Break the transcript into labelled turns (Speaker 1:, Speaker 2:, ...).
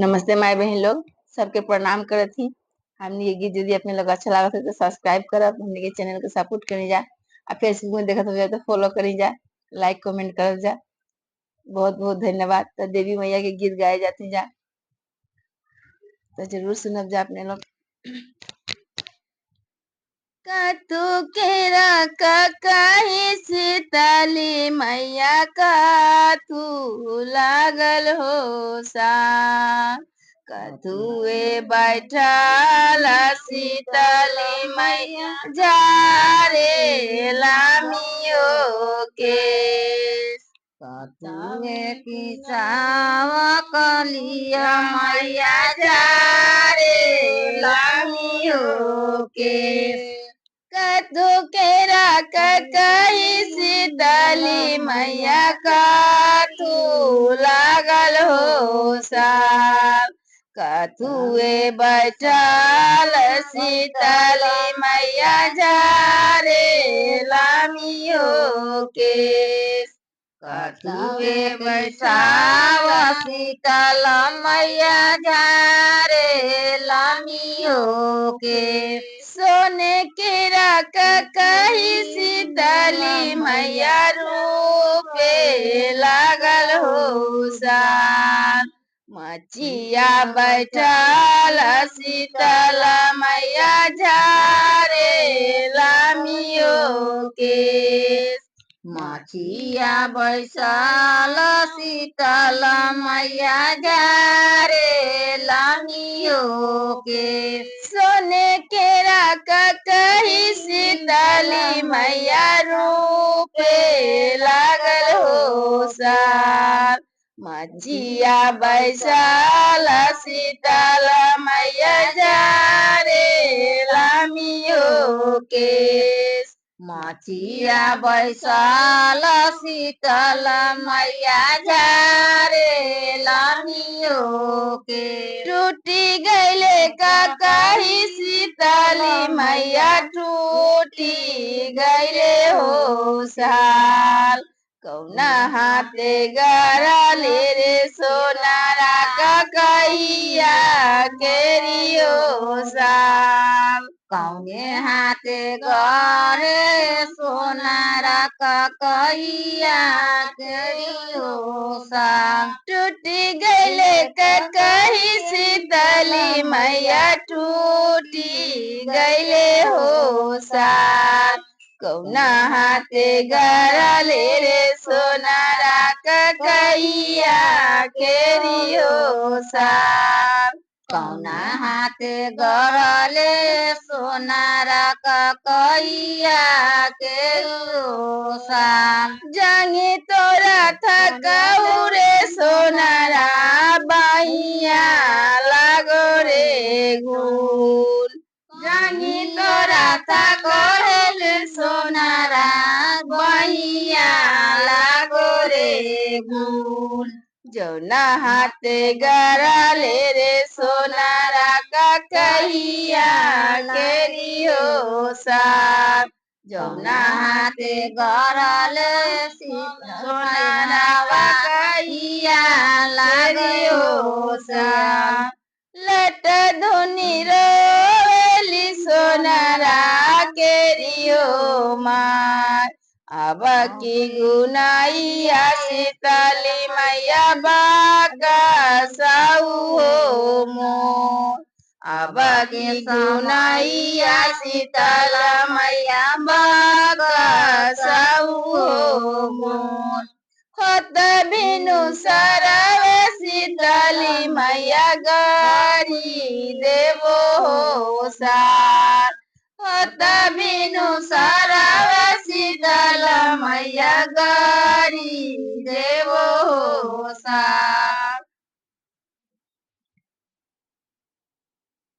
Speaker 1: नमस्ते माय बहन लोग, सबके प्रणाम करत ही। हमनी ये गीत यदि अपने लोग अच्छा लागत है तो सब्सक्राइब करब, हमनी के चैनल को सपोर्ट करी जा। आ फेसबुक में देखत हो तो फॉलो करी जा, लाइक कमेंट कर जा। बहुत बहुत धन्यवाद। तो देवी मैया के गीत गाए जाते जा, तो जरूर सुनब जा अपने लोग। कतु केरा कही सीताली मैया का तू लागल हो सा कतुए बैठल सीताली मैया जा रे लामियो के कतुए की सावा कलिया मैया जा रे लामियो के कतु केरा कही सीताली मैया का तू लागल हो सा कतुए बैठल सीताली मैया जा रे लामियो के कतुए बैठाव सीतल मैया जा रे लामियो के सोने के रख कही सीतली मैया रूपे लागल हो सा मचिया बैठल सीतल मैया जा रे लामियो के मचिया बैसल सीतल मैया जा रे लामियो के सोने के रख कही सीतली मैया रूपे लागल हो सा मचिया बैसल सीतल मैया जा रे लामियो के मचिया बैसल सीतल मैया जा रे लामियो के टूटी गईले का कही सीतली मैया टूटी गईले हो साल कौना हाथे गरले रे सोनारा का कहिया केरियो साल कौने हाथे गरे सोनारा का कहिया केरियो साल टूटी गईले का कही सीतली मैया टूटी गईले हो साल कौना हाथे गरले रे सोनारा का कहिया केरियो साल कौना हाथे गरले सोनारा का कहिया केरियो साल जांगी तोरा थकऊ रे सोनारा बाहिया लागो रे गुल जांगी तोरा थकोरेल सोनारा बहिया लागो रे गुल जौना हाथे गरले रे सोनारा का कहिया केरियो सा जौना हाथे गरले सोनारा का कहिया लागो सा लट धुनी रोली सोनारा केरियो मार अब की गुनाइया सीतली मैया बाका साऊ हो मोर अब की गुनाइया सीतल मैया बाका साऊ हो मोर होत बिनु सरवे सीतली मैया गारी देवो हो सार होत बिनु सरवे सीतल मैया